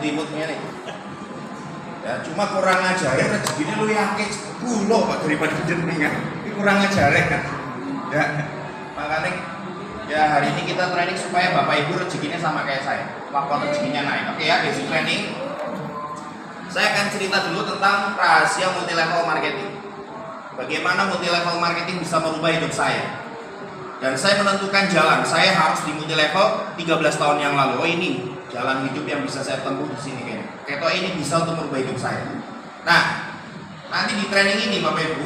imut-imutnya nih. Ya, cuma kurang ajarin rezekinya lu yakin gulo Pak daripada jenengan. Ini kurang ajarin kan. Ya. Makanya ya hari ini kita training supaya Bapak Ibu rezekinya sama kayak saya. Lapor rezekinya naik. Oke ya, basic training. Saya akan cerita dulu tentang rahasia multi level marketing. Bagaimana multi level marketing bisa merubah hidup saya. Dan saya menentukan jalan. Saya harus di multi level 13 tahun yang lalu. Oh ini jalan hidup yang bisa saya tempuh di sini kayaknya. Keto ini bisa untuk merubah hidup saya. Nah, nanti di training ini Bapak Ibu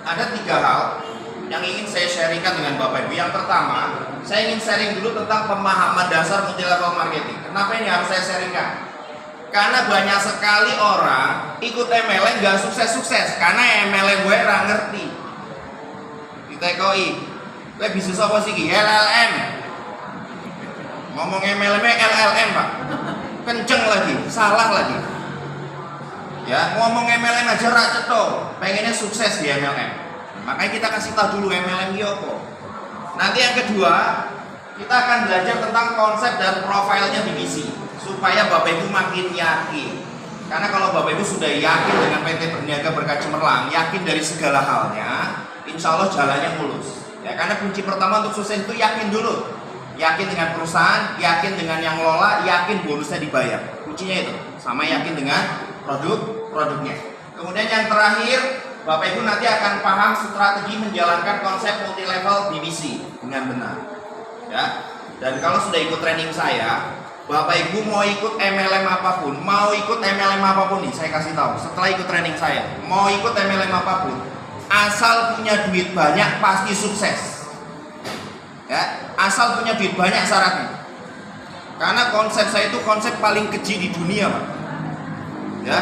ada 3 hal yang ingin saya sharingkan dengan Bapak Ibu. Yang pertama, saya ingin sharing dulu tentang pemahaman dasar multi level marketing. Kenapa ini harus saya sharingkan? Karena banyak sekali orang ikut MLM gak sukses-sukses karena MLM gue gak ngerti. Kita koi, gue bisnis apa sih? LLM. Ngomong MLM-nya LLM Pak. Kenceng lagi, salah lagi. Ya, ngomong MLM aja racet tuh, pengennya sukses di MLM. Makanya kita kasih tahu dulu MLM itu apa. Nanti yang kedua, kita akan belajar tentang konsep dan profilnya divisi supaya Bapak Ibu makin yakin. Karena kalau Bapak Ibu sudah yakin dengan PT Berniaga Berkah Cemerlang, yakin dari segala halnya, insya Allah jalannya mulus. Ya, karena kunci pertama untuk sukses itu yakin dulu. Yakin dengan perusahaan, yakin dengan yang lola, yakin bonusnya dibayar. Kuncinya itu, sama yakin dengan produknya. Kemudian yang terakhir, Bapak Ibu nanti akan paham strategi menjalankan konsep multi level divisi dengan benar. Ya. Dan kalau sudah ikut training saya, Bapak Ibu mau ikut MLM apapun, mau ikut MLM apapun nih, saya kasih tahu. Setelah ikut training saya, mau ikut MLM apapun, asal punya duit banyak pasti sukses. Ya, asal punya duit banyak syaratnya. Karena konsep saya itu konsep paling keji di dunia, Pak. Ya.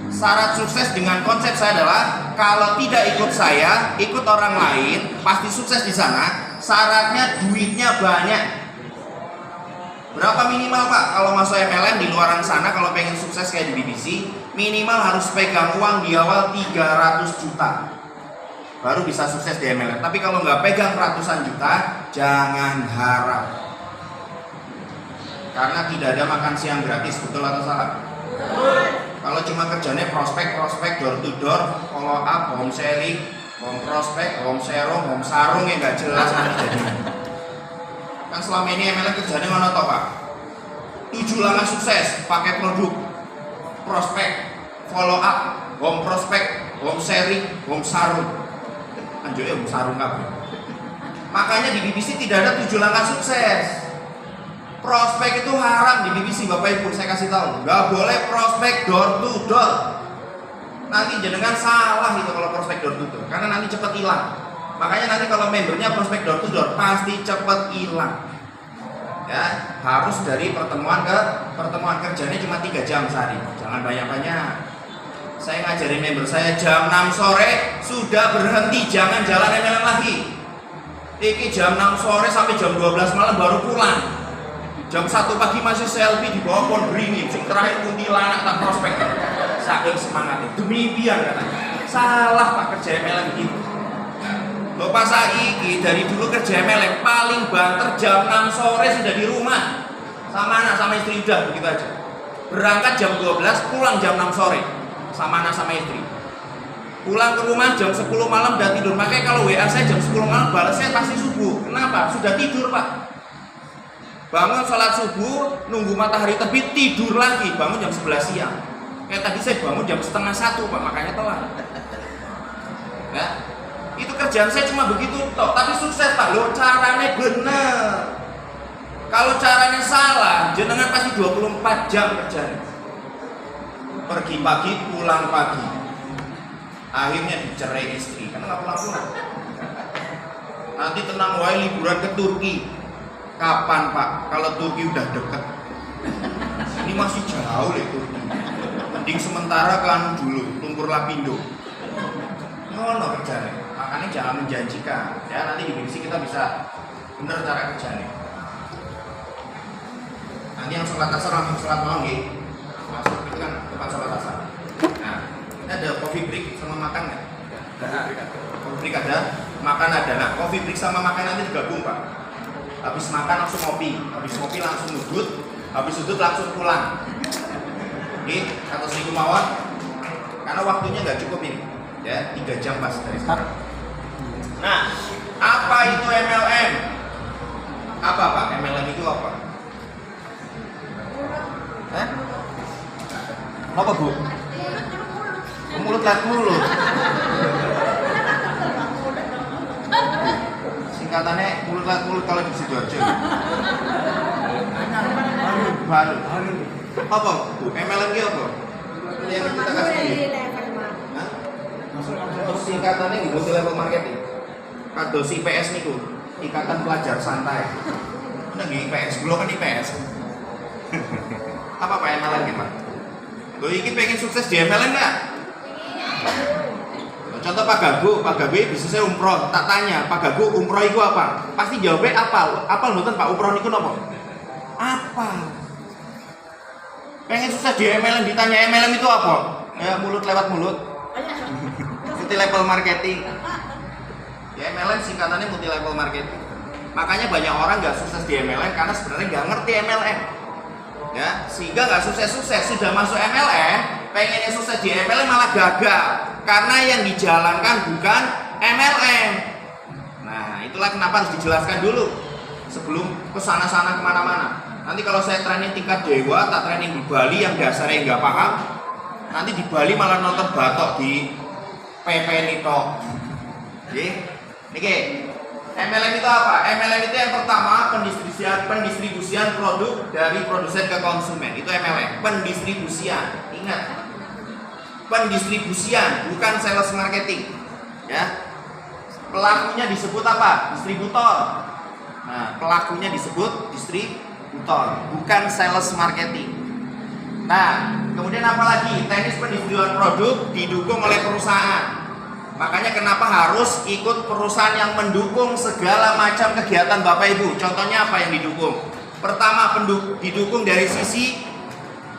Syarat sukses dengan konsep saya adalah kalau tidak ikut saya, ikut orang lain, pasti sukses di sana. Syaratnya duitnya banyak. Berapa minimal Pak kalau masuk MLM di luaran sana kalau pengen sukses kayak di BBC, minimal harus pegang uang di awal 300 juta. Baru bisa sukses di MLM. Tapi kalau nggak pegang ratusan juta, jangan harap. Karena tidak ada makan siang gratis, betul atau salah? Kalau cuma kerjanya prospek, door to door, follow up, home selling, home prospek, home serong, home sarung yang nggak jelas nanti jadinya. Kan selama ini MLM kerjanya mana toh Pak? 7 langkah sukses, pakai produk, prospek, follow up, home prospek, home sharing, home sarung. Anjurnya home sarung apa? Makanya di BBC tidak ada 7 langkah sukses. Prospek itu haram di BBC Bapak Ibu, saya kasih tahu. Gak boleh prospek door to door. Nanti jenengan salah itu kalau prospek door to door, karena nanti cepat hilang. Makanya nanti kalau membernya prospek door to door pasti cepat hilang. Ya, harus dari pertemuan ke pertemuan, kerjanya cuma 3 jam sehari. Jangan banyak-banyak. Saya ngajarin member saya jam 6 sore sudah berhenti, jangan jalan MLM lagi. Iki jam 6 sore sampai jam 12 malam baru pulang. Jam 1 pagi masih selfie di bawah pohon beringin. Yang terakhir kuntilanak tak prospek. Saking semangatnya demi biar katanya. Salah Pak kerja MLM gitu. Loh pas saiki dari dulu kerja MLM paling banter jam 6 sore sudah di rumah. Sama anak sama istri udah begitu aja. Berangkat jam 12, pulang jam 6 sore. Sama anak sama istri. Pulang ke rumah jam 10 malam udah tidur. Makanya kalau WA saya jam 10 malam balasnya pasti subuh. Kenapa? Sudah tidur Pak. Bangun sholat subuh, nunggu matahari terbit, tidur lagi, bangun jam 11 siang. Kayak tadi saya bangun jam setengah 1 Pak, makanya telat. Ya, itu kerjaan saya cuma begitu toh, tapi sukses Pak. Loh caranya bener. Kalau caranya salah, jenengan pasti 24 jam kerjanya. Pergi pagi, pulang pagi. Akhirnya dicerai istri, karena nggak pulang-pulang. Nanti tenang wae liburan ke Turki. Kapan Pak? Kalau Turki udah deket. Ini masih jauh deh Turki. Mending sementara kan dulu, Tungkur Lapindo. Ngono kerjanya. Makanya jangan menjanjikan. Ya nanti di BBC kita bisa bener cara kerjanya. Nanti yang sholat asar langsung sholat malam nih. Masuk itu kan tempat sholat asar. Nah, ini ada coffee break sama makan nggak? Coffee break ada, makan ada. Nah, coffee break sama makan nanti digabung Pak. Habis makan langsung ngopi, habis ngopi langsung duduk, habis duduk langsung pulang. Oke, atas niku mawon. Karena waktunya nggak cukup ini. Ya, 3 jam pas dari sekarang. Nah, apa itu MLM? Apa Pak? MLM itu apa? Apa Bu? Mulut lihat mulut. Singkatannya mulut lihat mulut kalau di Sidoarjo. Baru. Apa Bu? MLM itu apa? Yang kita kasih. Hah? Terus singkatannya di multi level marketing. Kados IPS niku, Ikatan Pelajar Santai. Mana nggih IPS? Belum kan IPS. Apa Pak MLM iki Pak? Lo iki pengen sukses di MLM enggak? Contoh Pak Gago bisnisnya umroh. Tak tanya, Pak Gago umroh itu apa? Pasti jawabnya apal mboten Pak, umroh niku napa? Apa? Pengen sukses di MLM ditanya MLM itu apa? Ya mulut lewat mulut. Multi level marketing. Ya MLM singkatannya multi level marketing. Makanya banyak orang nggak sukses di MLM karena sebenarnya nggak ngerti MLM. Ya, sehingga nggak sukses-sukses. Sudah masuk MLM, pengennya sukses di MLM malah gagal karena yang dijalankan bukan MLM. Nah, itulah kenapa harus dijelaskan dulu sebelum kesana-sana kemana-mana. Nanti kalau saya training tingkat dewa, tak training di Bali yang dasarnya nggak paham, nanti di Bali malah nonton batok di PP Nito. Oke, MLM itu apa? MLM itu yang pertama pendistribusian produk dari produsen ke konsumen. Itu MLM, pendistribusian. Ingat, pendistribusian bukan sales marketing. Ya, pelakunya disebut apa? Distributor. Nah, pelakunya disebut distributor, bukan sales marketing. Nah, kemudian apa lagi? Teknis pendistribusian produk didukung oleh perusahaan. Makanya kenapa harus ikut perusahaan yang mendukung segala macam kegiatan Bapak Ibu. Contohnya apa yang didukung? Pertama, didukung dari sisi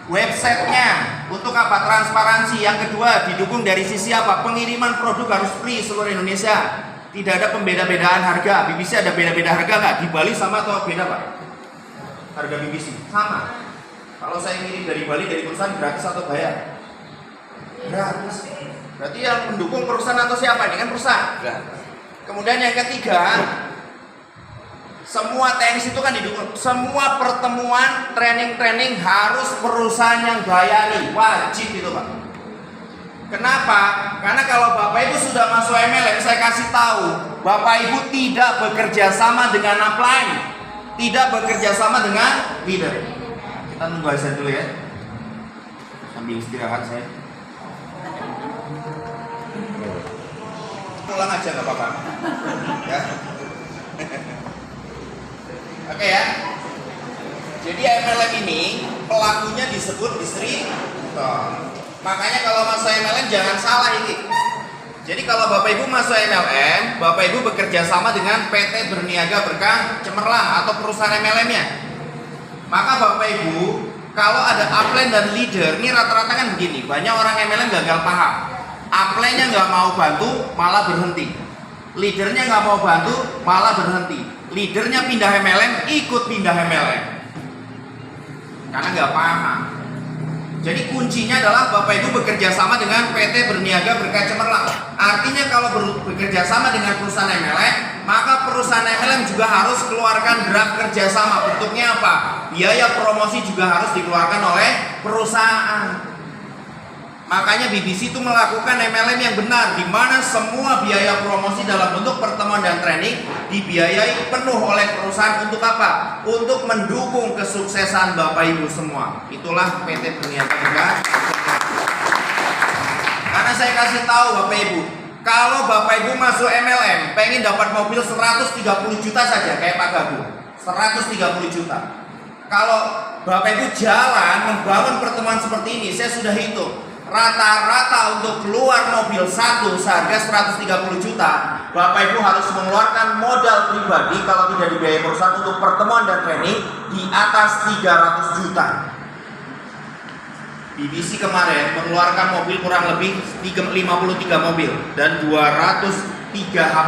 websitenya. Untuk apa? Transparansi. Yang kedua, didukung dari sisi apa? Pengiriman produk harus free seluruh Indonesia. Tidak ada pembeda-bedaan harga. BBC ada beda-beda harga nggak? Di Bali sama atau beda Pak? Harga BBC? Sama. Kalau saya ngirim dari Bali, dari perusahaan gratis atau bayar? Gratis. Berarti yang mendukung perusahaan atau siapa? Ini kan perusahaan. Kemudian yang ketiga, semua teknis itu kan didukung. Semua pertemuan, training harus perusahaan yang bayari. Wajib itu Pak. Kenapa? Karena kalau Bapak Ibu sudah masuk MLM, saya kasih tahu, Bapak Ibu tidak bekerja sama dengan upline, tidak bekerja sama dengan leader. Kita nunggu hasil dulu ya, sambil istirahat saya. Pulang aja nggak apa-apa. Ya. Oke ya. Jadi MLM ini pelakunya disebut distributor. Makanya kalau masuk MLM jangan salah ini. Jadi kalau Bapak Ibu masuk MLM, Bapak Ibu bekerja sama dengan PT Berniaga Berkah Cemerlang atau perusahaan MLM-nya. Maka Bapak Ibu, kalau ada upline dan leader, ini rata-rata kan begini. Banyak orang MLM gagal paham. Upline-nya nggak mau bantu, malah berhenti. Leadernya nggak mau bantu, malah berhenti. Leadernya pindah MLM, ikut pindah MLM. Karena nggak paham. Jadi kuncinya adalah Bapak Ibu bekerja sama dengan PT Berniaga Berkah Cemerlang. Artinya kalau bekerja sama dengan perusahaan MLM, maka perusahaan MLM juga harus keluarkan draft kerjasama. Bentuknya apa? Biaya promosi juga harus dikeluarkan oleh perusahaan. Makanya BBC itu melakukan MLM yang benar, di mana semua biaya promosi dalam bentuk pertemuan dan training dibiayai penuh oleh perusahaan. Untuk apa? Untuk mendukung kesuksesan Bapak Ibu semua. Itulah PT Berniaga Berkah. Karena saya kasih tahu Bapak Ibu, kalau Bapak Ibu masuk MLM, pengen dapat mobil 130 juta saja kayak Pak Gago, 130 juta. Kalau Bapak Ibu jalan membangun pertemuan seperti ini, saya sudah hitung. Rata-rata untuk keluar mobil satu seharga 130 juta, Bapak Ibu harus mengeluarkan modal pribadi kalau tidak dibiayai perusahaan untuk pertemuan dan training di atas 300 juta. BBC kemarin mengeluarkan mobil kurang lebih 53 mobil dan 203